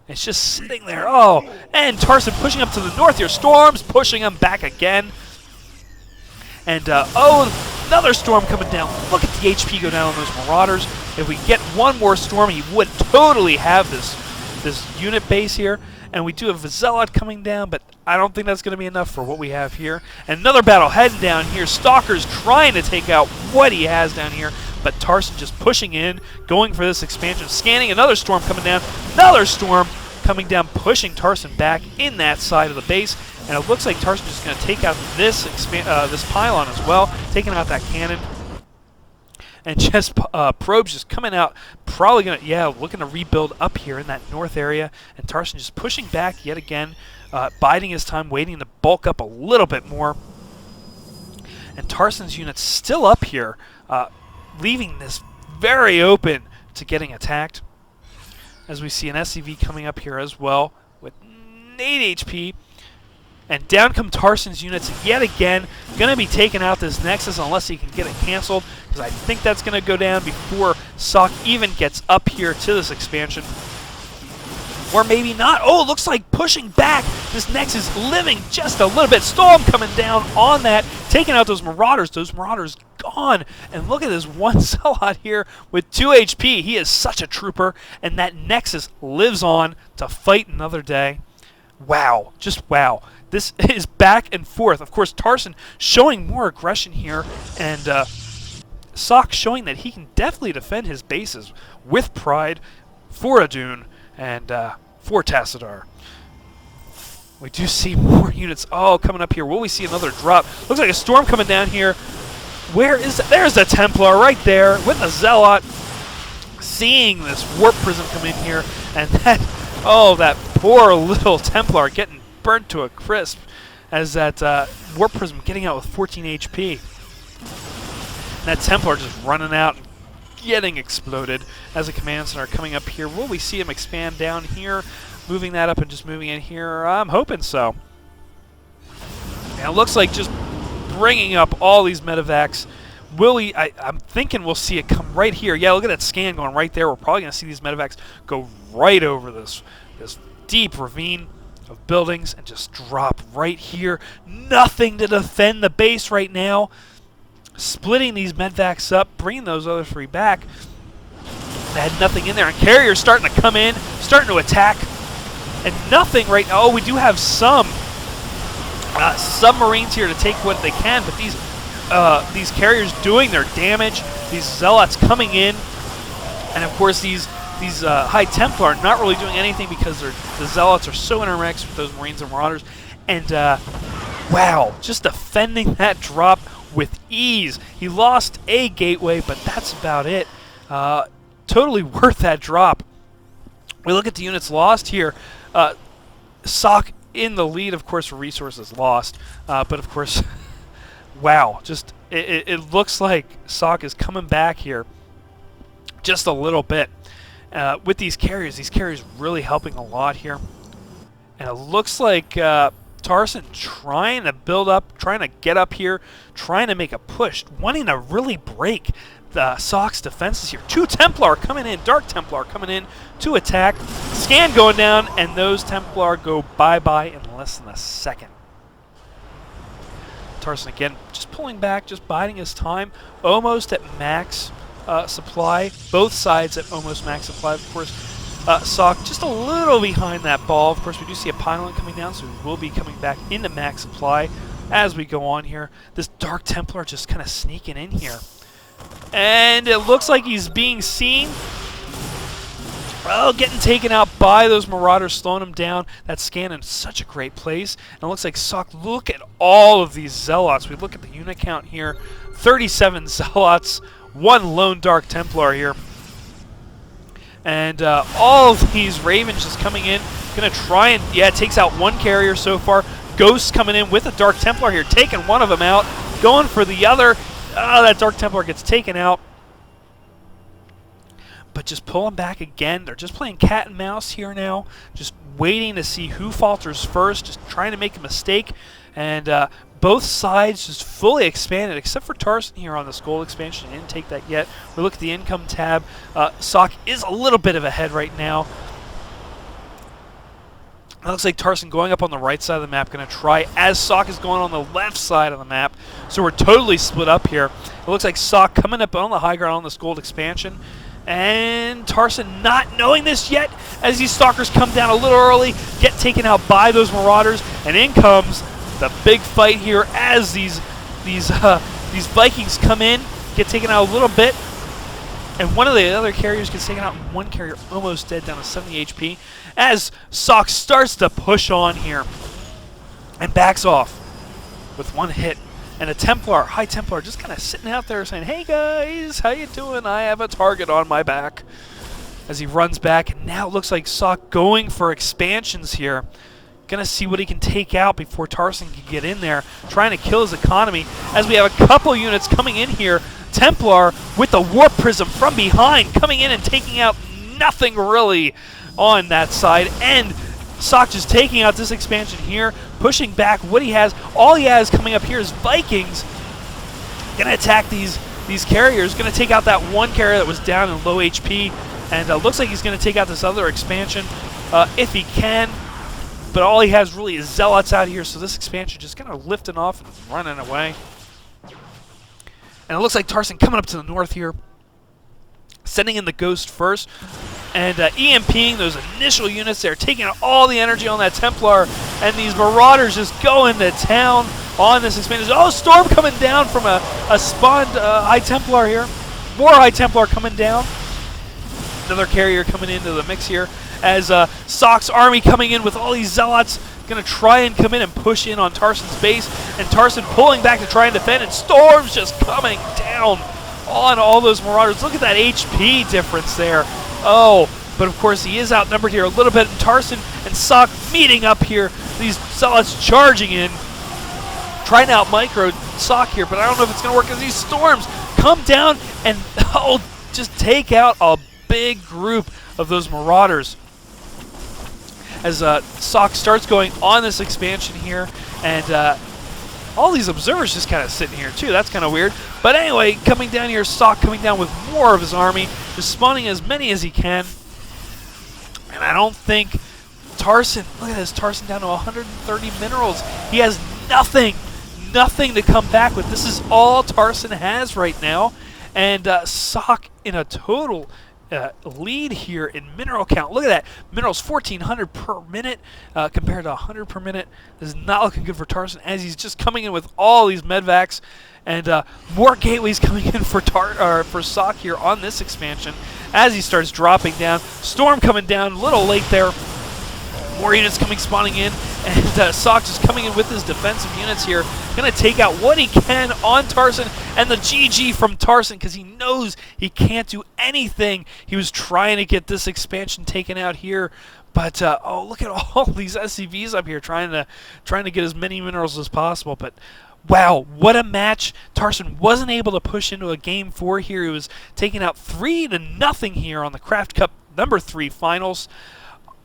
It's just sitting there. Oh, and Tarson pushing up to the north here. Storm's pushing him back again. And, oh, another storm coming down. Look at the HP go down on those Marauders. If we get one more storm, he would totally have this unit base here. And we do have a Zealot coming down, but I don't think that's going to be enough for what we have here. And another battle heading down here. Stalker's trying to take out what he has down here, but Tarson just pushing in, going for this expansion, scanning. Another storm coming down. Another storm coming down, pushing Tarson back in that side of the base. And it looks like Tarson's just going to take out this pylon as well, taking out that cannon. And just probes just coming out, probably going to, yeah, looking to rebuild up here in that north area. And Tarson just pushing back yet again, biding his time, waiting to bulk up a little bit more. And Tarson's unit's still up here, leaving this very open to getting attacked. As we see an SCV coming up here as well with 8 HP. And down come Tarson's units yet again. Going to be taking out this Nexus unless he can get it canceled, because I think that's going to go down before Socke even gets up here to this expansion. Or maybe not. Oh, it looks like pushing back. This Nexus living just a little bit. Storm coming down on that, taking out those Marauders. Those Marauders gone. And look at this one Zealot here with 2 HP. He is such a trooper. And that Nexus lives on to fight another day. Wow. Just wow. This is back and forth. Of course, Tarson showing more aggression here, and Socke showing that he can definitely defend his bases with pride for Adun and for Tassadar. We do see more units coming up here. Will we see another drop? Looks like a storm coming down here. Where is it? There's the Templar right there with the Zealot. Seeing this Warp Prism come in here, and that, oh, that poor little Templar getting burnt to a crisp as that Warp Prism getting out with 14 HP. And that Templar just running out and getting exploded as a command center coming up here. Will we see him expand down here, moving that up and just moving in here? I'm hoping so. And it looks like just bringing up all these medevacs. Will we? I'm thinking we'll see it come right here. Yeah, look at that scan going right there. We're probably going to see these medevacs go right over this deep ravine of buildings and just drop right here. Nothing to defend the base right now. Splitting these medvacs up, bringing those other 3 back. They had nothing in there, and carriers starting to come in, starting to attack, and nothing right now. Oh, we do have some submarines here to take what they can, but these carriers doing their damage. These Zealots coming in, and of course these High Templar are not really doing anything because the Zealots are so intermixed with those Marines and Marauders. And, wow, just defending that drop with ease. He lost a gateway, but that's about it. Totally worth that drop. We look at the units lost here. Socke in the lead, of course, for resources lost. But, of course, wow, just it looks like Socke is coming back here just a little bit. With these carriers really helping a lot here. And it looks like Tarson trying to build up, trying to get up here, trying to make a push, wanting to really break the Socke's defenses here. 2 Templar coming in, Dark Templar coming in to attack. Scan going down, and those Templar go bye-bye in less than a second. Tarson again just pulling back, just biding his time, almost at max supply. Both sides at almost max supply, of course. Socke just a little behind that ball. Of course, we do see a pylon coming down, so we will be coming back into max supply as we go on here. This Dark Templar just kind of sneaking in here. And it looks like he's being seen. Oh, getting taken out by those Marauders, slowing him down. That scan in such a great place. And it looks like Socke, look at all of these Zealots. We look at the unit count here. 37 Zealots, 1 lone Dark Templar here. And all of these Ravens just coming in. Going to try and, yeah, takes out 1 carrier so far. Ghosts coming in with a Dark Templar here, taking one of them out. Going for the other. That Dark Templar gets taken out. But just pulling back again. They're just playing cat and mouse here now. Just waiting to see who falters first. Just trying to make a mistake. And both sides just fully expanded, except for Tarson here on this gold expansion. Didn't take that yet. We look at the income tab. Socke is a little bit of ahead right now. It looks like Tarson going up on the right side of the map, going to try as Socke is going on the left side of the map. So we're totally split up here. It looks like Socke coming up on the high ground on this gold expansion. And Tarson not knowing this yet, as these Stalkers come down a little early, get taken out by those Marauders, and in comes the big fight here as these Vikings come in, get taken out a little bit. And one of the other carriers gets taken out, and one carrier almost dead, down to 70 HP, as Socke starts to push on here and backs off with one hit. And a Templar, High Templar, just kind of sitting out there saying, "Hey guys, how you doing? I have a target on my back." As he runs back, and now it looks like Socke going for expansions here. Gonna see what he can take out before Tarson can get in there, trying to kill his economy. As we have a couple units coming in here, Templar with the Warp Prism from behind, coming in and taking out nothing really on that side. And Socke just taking out this expansion here, pushing back what he has. All he has coming up here is Vikings. Gonna attack these carriers, gonna take out that one carrier that was down in low HP, and looks like he's gonna take out this other expansion if he can. But all he has really is Zealots out here, so this expansion just kind of lifting off and running away. And it looks like Tarson coming up to the north here, sending in the Ghost first, and EMPing those initial units there, taking out all the energy on that Templar, and these Marauders just going to town on this expansion. Oh, Storm coming down from a spawned High Templar here. More High Templar coming down. Another carrier coming into the mix here, as Socke's army coming in with all these Zealots, going to try and come in and push in on Tarson's base, and Tarson pulling back to try and defend, and Storm's just coming down on all those Marauders. Look at that HP difference there. Oh, but of course he is outnumbered here a little bit, and Tarson and Socke meeting up here. These Zealots charging in, trying to out-micro Socke here, but I don't know if it's going to work as these Storms come down and just take out a big group of those Marauders. As Socke starts going on this expansion here, and all these observers just kind of sitting here too. That's kind of weird. But anyway, coming down here, Socke coming down with more of his army, just spawning as many as he can. And I don't think Tarson, look at this, Tarson down to 130 minerals. He has nothing to come back with. This is all Tarson has right now. And Socke in a total lead here in mineral count. Look at that. Minerals 1,400 per minute compared to 100 per minute. This is not looking good for Tarson, as he's just coming in with all these medvacs, and more gateways coming in for Socke here on this expansion as he starts dropping down. Storm coming down a little late there. More units spawning in, and Socke just coming in with his defensive units here. Going to take out what he can on Tarson, and the GG from Tarson, because he knows he can't do anything. He was trying to get this expansion taken out here, but oh, look at all these SCVs up here trying to get as many minerals as possible. But wow, what a match. Tarson wasn't able to push into a game 4 here. He was taking out 3-0 here on the Craft Cup number 3 finals.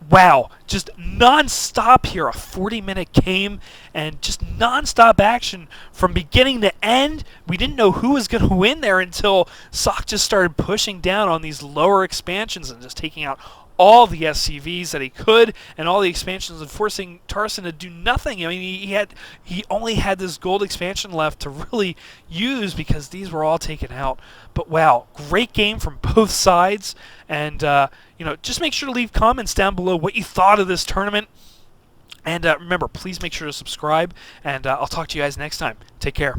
Wow, just non-stop here, a 40-minute game, and just non-stop action from beginning to end. We didn't know who was going to win there until Socke just started pushing down on these lower expansions and just taking out all the SCVs that he could, and all the expansions, and forcing Tarson to do nothing. I mean, he only had this gold expansion left to really use because these were all taken out. But wow, great game from both sides, and you know, just make sure to leave comments down below what you thought of this tournament. And remember, please make sure to subscribe, and I'll talk to you guys next time. Take care.